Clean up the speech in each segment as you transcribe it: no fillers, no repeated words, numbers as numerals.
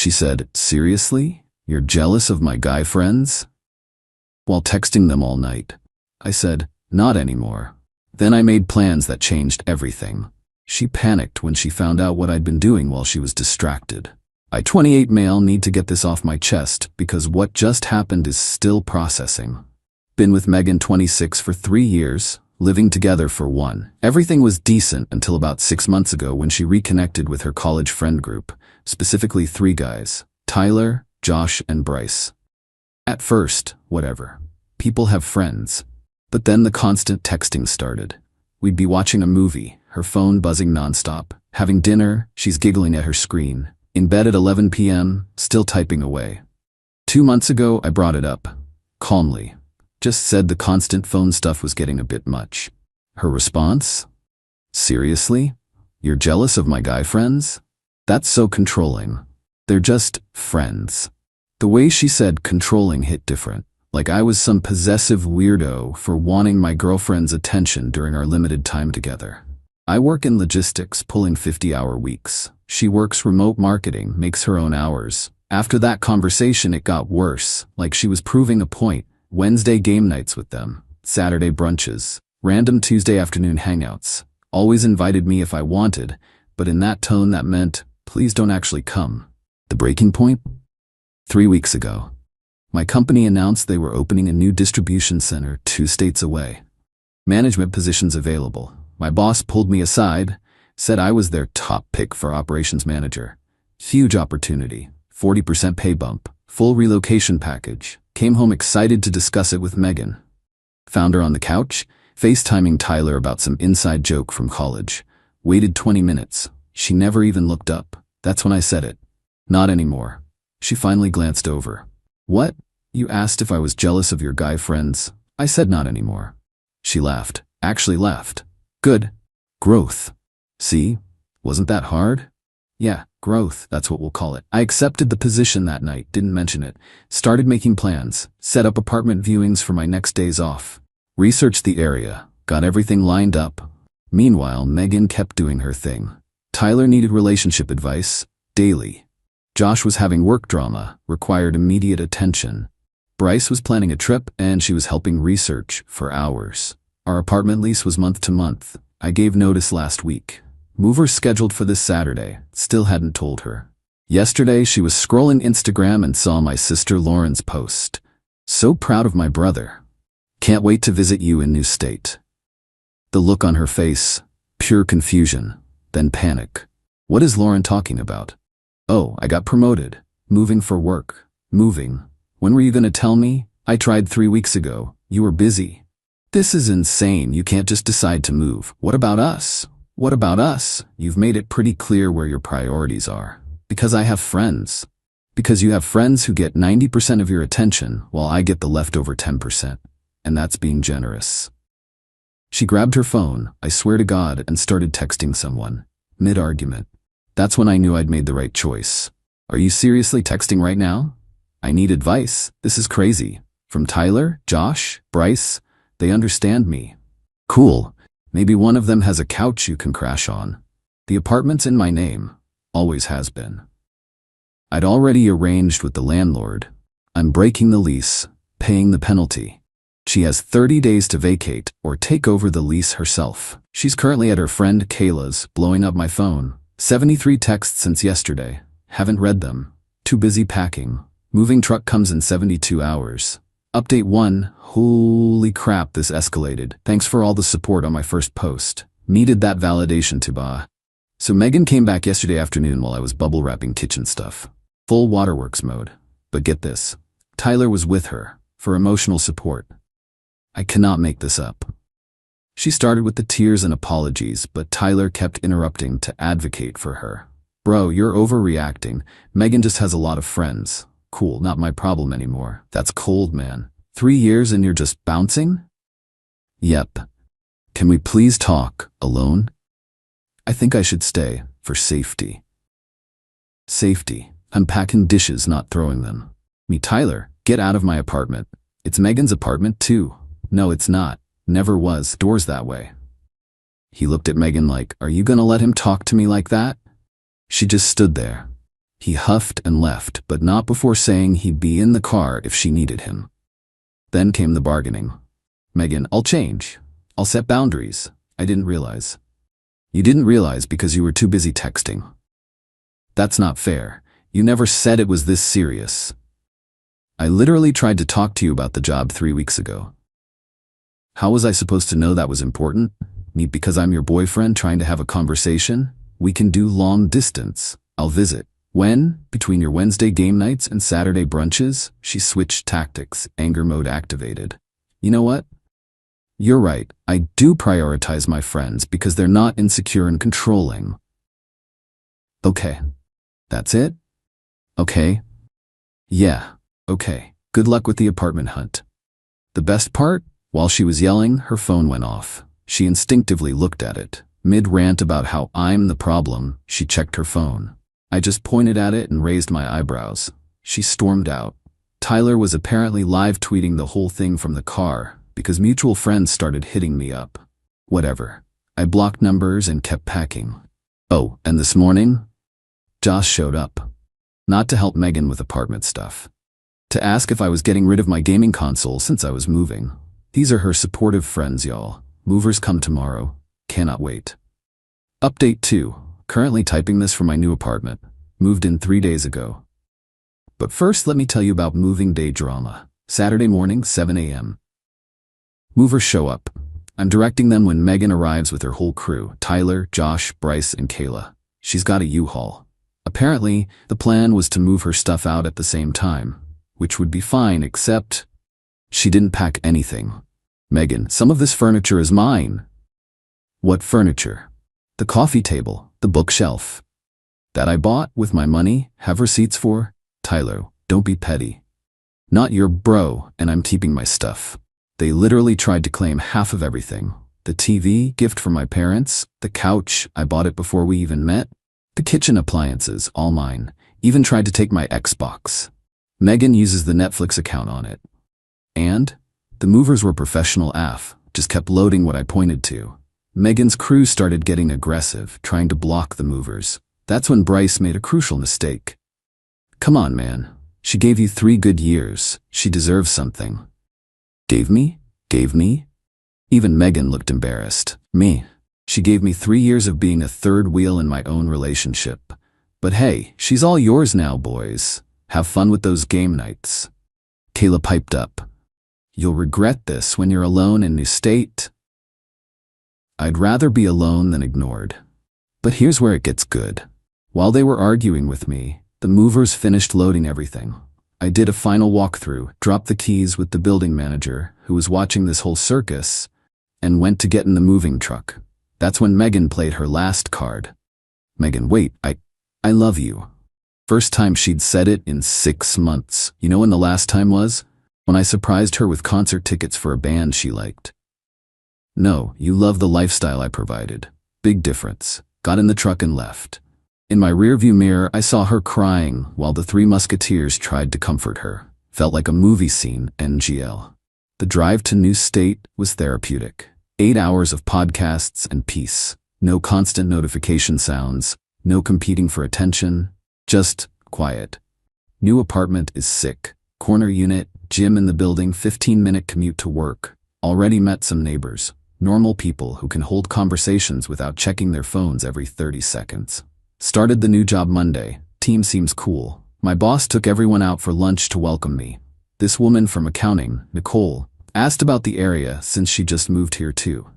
She said, "Seriously? You're jealous of my guy friends?" While texting them all night. I said, "Not anymore." Then I made plans that changed everything. She panicked when she found out what I'd been doing while she was distracted. I 28 male need to get this off my chest because what just happened is still processing. Been with Megan 26 for 3 years, living together for 1. Everything was decent until about 6 months ago when she reconnected with her college friend group, specifically 3 guys, Tyler, Josh, and Bryce. At first, whatever. People have friends. But then the constant texting started. We'd be watching a movie, her phone buzzing nonstop. Having dinner, she's giggling at her screen. In bed at 11 p.m., still typing away. 2 months ago, I brought it up. Calmly. Just said the constant phone stuff was getting a bit much. Her response? "Seriously? You're jealous of my guy friends? That's so controlling. They're just friends." The way she said controlling hit different. Like I was some possessive weirdo for wanting my girlfriend's attention during our limited time together. I work in logistics, pulling 50-hour weeks. She works remote marketing, makes her own hours. After that conversation, it got worse, like she was proving a point. Wednesday game nights with them, Saturday brunches, random Tuesday afternoon hangouts. Always invited me if I wanted, but in that tone that meant, please don't actually come. The breaking point? 3 weeks ago. My company announced they were opening a new distribution center 2 states away. Management positions available. My boss pulled me aside, said I was their top pick for operations manager. Huge opportunity, 40% pay bump, full relocation package. Came home excited to discuss it with Megan. Found her on the couch, FaceTiming Tyler about some inside joke from college. Waited 20 minutes. She never even looked up. That's when I said it. "Not anymore." She finally glanced over. "What? You asked if I was jealous of your guy friends?" I said not anymore. She laughed. Actually laughed. "Good. Growth. See? Wasn't that hard?" "Yeah, growth, that's what we'll call it." I accepted the position that night, didn't mention it. Started making plans, set up apartment viewings for my next days off. Researched the area, got everything lined up. Meanwhile, Megan kept doing her thing. Tyler needed relationship advice, daily. Josh was having work drama, required immediate attention. Bryce was planning a trip, and she was helping research for hours. Our apartment lease was month to month. I gave notice last week. Mover scheduled for this Saturday, still hadn't told her. Yesterday, she was scrolling Instagram and saw my sister Lauren's post. "So proud of my brother. Can't wait to visit you in new state." The look on her face, pure confusion, then panic. What is Lauren talking about? "Oh, I got promoted. Moving for work. Moving. When were you gonna tell me? I tried 3 weeks ago. You were busy." "This is insane. You can't just decide to move. What about us?" "What about us? You've made it pretty clear where your priorities are." "Because I have friends." "Because you have friends who get 90% of your attention while I get the leftover 10%. And that's being generous." She grabbed her phone, I swear to God, and started texting someone. Mid-argument. That's when I knew I'd made the right choice. "Are you seriously texting right now? I need advice. This is crazy." "From Tyler, Josh, Bryce. They understand me." "Cool. Maybe one of them has a couch you can crash on. The apartment's in my name. Always has been." I'd already arranged with the landlord. I'm breaking the lease, paying the penalty. She has 30 days to vacate or take over the lease herself. She's currently at her friend Kayla's, blowing up my phone. 73 texts since yesterday. Haven't read them. Too busy packing. Moving truck comes in 72 hours. Update 1. Holy crap, this escalated. Thanks for all the support on my first post. Needed that validation to bah. So Megan came back yesterday afternoon while I was bubble wrapping kitchen stuff. Full waterworks mode. But get this. Tyler was with her, for emotional support. I cannot make this up. She started with the tears and apologies, but Tyler kept interrupting to advocate for her. "Bro, you're overreacting. Megan just has a lot of friends. Cool, not my problem anymore." "That's cold, man. 3 years and you're just bouncing?" "Yep. Can we please talk, alone?" "I think I should stay, for safety." Safety. I'm packing dishes, not throwing them. Me, "Tyler, get out of my apartment." "It's Megan's apartment too." "No, it's not. Never was. Doors that way." He looked at Megan like, "Are you gonna let him talk to me like that?" She just stood there. He huffed and left, but not before saying he'd be in the car if she needed him. Then came the bargaining. Megan, I'll change. I'll set boundaries. I didn't realize. You didn't realize because you were too busy texting. That's not fair. You never said it was this serious. I literally tried to talk to you about the job 3 weeks ago. How was I supposed to know that was important? Me because I'm your boyfriend trying to have a conversation? We can do long distance. I'll visit. When, between your Wednesday game nights and Saturday brunches, she switched tactics, anger mode activated. You know what? You're right. I do prioritize my friends because they're not insecure and controlling. Okay. That's it? Okay. Yeah. Okay. Good luck with the apartment hunt. The best part? While she was yelling, her phone went off. She instinctively looked at it. Mid-rant about how I'm the problem, she checked her phone. I just pointed at it and raised my eyebrows. She stormed out. Tyler was apparently live tweeting the whole thing from the car because mutual friends started hitting me up. Whatever. I blocked numbers and kept packing. Oh, and this morning, Josh showed up. Not to help Megan with apartment stuff. To ask if I was getting rid of my gaming console since I was moving. These are her supportive friends, y'all. Movers come tomorrow. Cannot wait. Update 2. Currently typing this for my new apartment. Moved in 3 days ago. But first, let me tell you about moving day drama. Saturday morning, 7 a.m. Movers show up. I'm directing them when Megan arrives with her whole crew. Tyler, Josh, Bryce, and Kayla. She's got a U-Haul. Apparently, the plan was to move her stuff out at the same time, which would be fine except she didn't pack anything. Megan, some of this furniture is mine. What furniture? The coffee table, the bookshelf. That I bought with my money, have receipts for? Tyler, don't be petty. Not your bro, and I'm keeping my stuff. They literally tried to claim half of everything. The TV, gift from my parents, the couch, I bought it before we even met. The kitchen appliances, all mine. Even tried to take my Xbox. Megan uses the Netflix account on it. And? The movers were professional AF, just kept loading what I pointed to. Megan's crew started getting aggressive, trying to block the movers. That's when Bryce made a crucial mistake. Come on, man. She gave you 3 good years. She deserves something. Gave me? Gave me? Even Megan looked embarrassed. Me. She gave me 3 years of being a third wheel in my own relationship. But hey, she's all yours now, boys. Have fun with those game nights. Kayla piped up. You'll regret this when you're alone in New State. I'd rather be alone than ignored. But here's where it gets good. While they were arguing with me, the movers finished loading everything. I did a final walkthrough, dropped the keys with the building manager, who was watching this whole circus, and went to get in the moving truck. That's when Megan played her last card. Megan, wait, I love you. First time she'd said it in 6 months. You know when the last time was? When I surprised her with concert tickets for a band she liked. No, you love the lifestyle I provided. Big difference. Got in the truck and left. In my rearview mirror, I saw her crying while the 3 musketeers tried to comfort her. Felt like a movie scene, NGL. The drive to New State was therapeutic. 8 hours of podcasts and peace. No constant notification sounds. No competing for attention. Just quiet. New apartment is sick. Corner unit, gym in the building, 15-minute commute to work. Already met some neighbors. Normal people who can hold conversations without checking their phones every 30 seconds. Started the new job Monday. Team seems cool. My boss took everyone out for lunch to welcome me. This woman from accounting, Nicole, asked about the area since she just moved here too.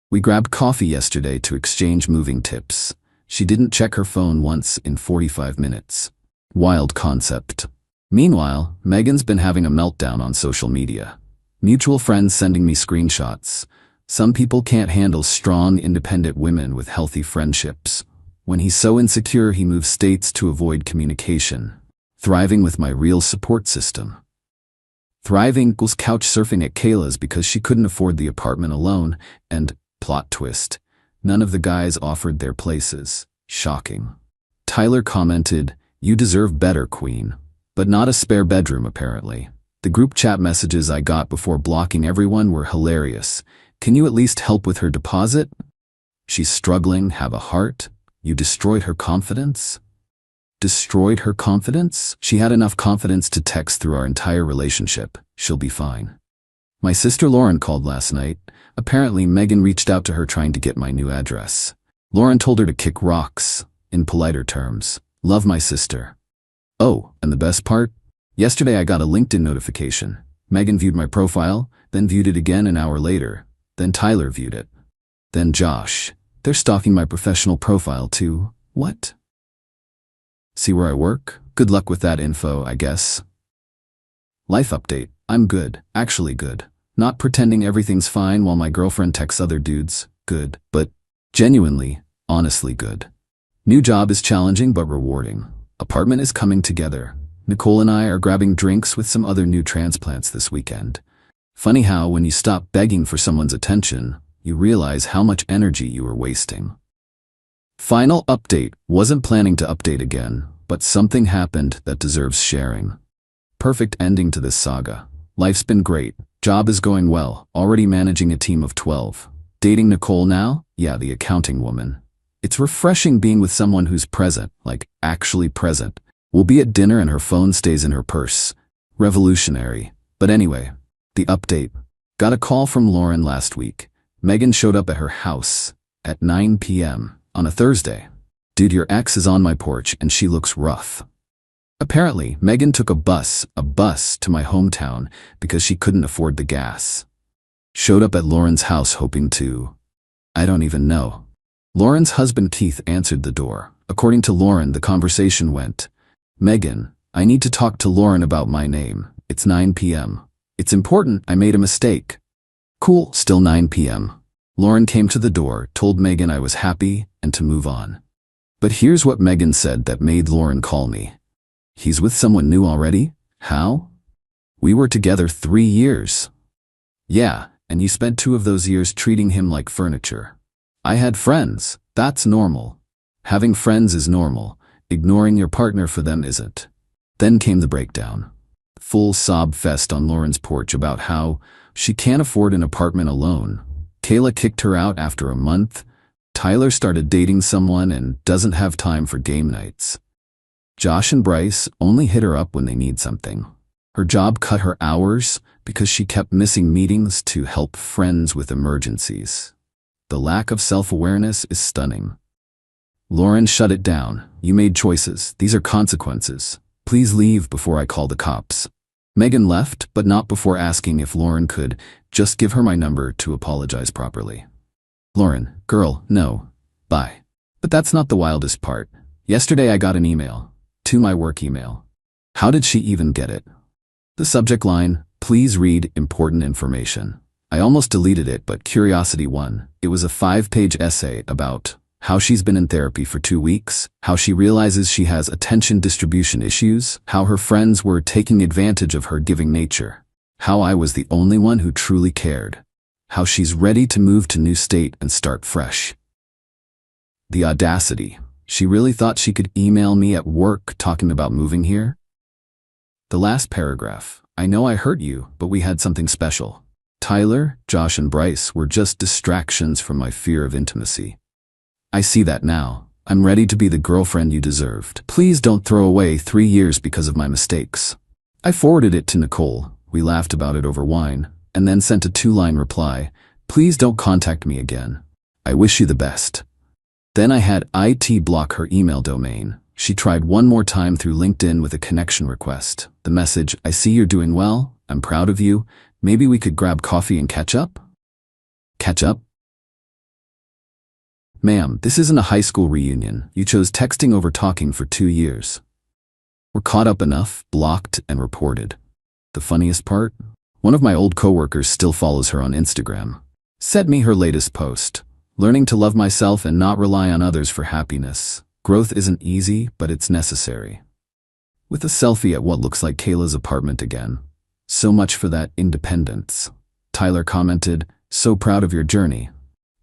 We grabbed coffee yesterday to exchange moving tips. She didn't check her phone once in 45 minutes. Wild concept. Meanwhile, Megan's been having a meltdown on social media. Mutual friends sending me screenshots. Some people can't handle strong, independent women with healthy friendships. When he's so insecure, he moves states to avoid communication. Thriving with my real support system. Thriving equals couch surfing at Kayla's because she couldn't afford the apartment alone, and, plot twist, none of the guys offered their places. Shocking. Tyler commented, "You deserve better, queen." But not a spare bedroom, apparently. The group chat messages I got before blocking everyone were hilarious. Can you at least help with her deposit? She's struggling, have a heart. You destroyed her confidence? destroyed her confidence? She had enough confidence to text through our entire relationship. She'll be fine. My sister Lauren called last night. Apparently, Megan reached out to her trying to get my new address. Lauren told her to kick rocks, in politer terms. Love, my sister. Oh, and the best part? Yesterday I got a LinkedIn notification. Megan viewed my profile, then viewed it again an hour later. Then Tyler viewed it. Then Josh. They're stalking my professional profile too. What? See where I work? Good luck with that info, I guess. Life update. I'm good, actually good. Not pretending everything's fine while my girlfriend texts other dudes. Good, but genuinely, honestly good. New job is challenging but rewarding. Apartment is coming together. Nicole and I are grabbing drinks with some other new transplants this weekend. Funny how when you stop begging for someone's attention, you realize how much energy you were wasting. Final update. Wasn't planning to update again, but something happened that deserves sharing. Perfect ending to this saga. Life's been great. Job is going well. Already managing a team of 12. Dating Nicole now? Yeah, the accounting woman. It's refreshing being with someone who's present, like actually present. We'll be at dinner and her phone stays in her purse. Revolutionary. But anyway, the update. Got a call from Lauren last week. Megan showed up at her house at 9 p.m. on a Thursday. Dude, your ex is on my porch and she looks rough. Apparently, Megan took a bus to my hometown because she couldn't afford the gas. Showed up at Lauren's house hoping to, I don't even know. Lauren's husband Keith answered the door. According to Lauren, the conversation went, Megan, I need to talk to Lauren about my name. It's 9 p.m. It's important, I made a mistake. Cool, still 9 p.m. Lauren came to the door, told Megan I was happy and to move on. But here's what Megan said that made Lauren call me. He's with someone new already? How? We were together 3 years. Yeah, and you spent 2 of those years treating him like furniture. I had friends. That's normal. Having friends is normal. Ignoring your partner for them isn't. Then came the breakdown. Full sob fest on Lauren's porch about how she can't afford an apartment alone. Kayla kicked her out after a month. Tyler started dating someone and doesn't have time for game nights. Josh and Bryce only hit her up when they need something. Her job cut her hours because she kept missing meetings to help friends with emergencies. The lack of self-awareness is stunning. Lauren, shut it down. You made choices. These are consequences. Please leave before I call the cops. Megan left, but not before asking if Lauren could just give her my number to apologize properly. Lauren, girl, no. Bye. But that's not the wildest part. Yesterday I got an email. To my work email. How did she even get it? The subject line, please read important information. I almost deleted it, but curiosity won. It was a 5-page essay about how she's been in therapy for 2 weeks, how she realizes she has attention distribution issues, how her friends were taking advantage of her giving nature, how I was the only one who truly cared, how she's ready to move to new state and start fresh. The audacity. She really thought she could email me at work talking about moving here? The last paragraph. I know I hurt you, but we had something special. Tyler, Josh, and Bryce were just distractions from my fear of intimacy. I see that now. I'm ready to be the girlfriend you deserved. Please don't throw away 3 years because of my mistakes. I forwarded it to Nicole. We laughed about it over wine, and then sent a 2-line reply. Please don't contact me again. I wish you the best. Then I had IT block her email domain. She tried one more time through LinkedIn with a connection request. The message, I see you're doing well. I'm proud of you. Maybe we could grab coffee and catch up? Catch up? Ma'am, this isn't a high school reunion. You chose texting over talking for 2 years. We're caught up enough, blocked, and reported. The funniest part? One of my old coworkers still follows her on Instagram. Sent me her latest post. Learning to love myself and not rely on others for happiness. Growth isn't easy, but it's necessary. With a selfie at what looks like Kayla's apartment again. So much for that independence. Tyler commented, so proud of your journey.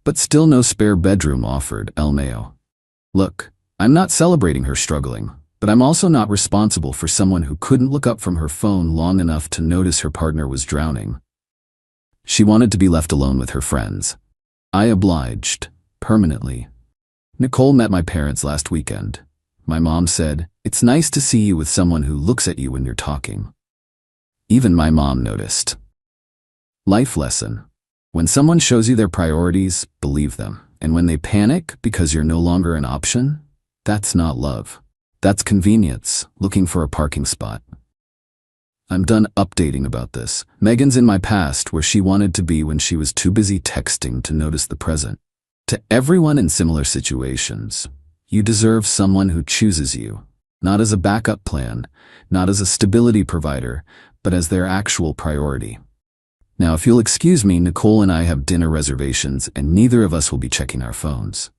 But still no spare bedroom offered, LMAO. Look, I'm not celebrating her struggling, but I'm also not responsible for someone who couldn't look up from her phone long enough to notice her partner was drowning. She wanted to be left alone with her friends. I obliged, permanently. Nicole met my parents last weekend. My mom said, "It's nice to see you with someone who looks at you when you're talking." Even my mom noticed. Life lesson. When someone shows you their priorities, believe them. And when they panic because you're no longer an option, that's not love. That's convenience, looking for a parking spot. I'm done updating about this. Megan's in my past where she wanted to be when she was too busy texting to notice the present. To everyone in similar situations, you deserve someone who chooses you, not as a backup plan, not as a stability provider, but as their actual priority. Now, if you'll excuse me, Nicole and I have dinner reservations and neither of us will be checking our phones.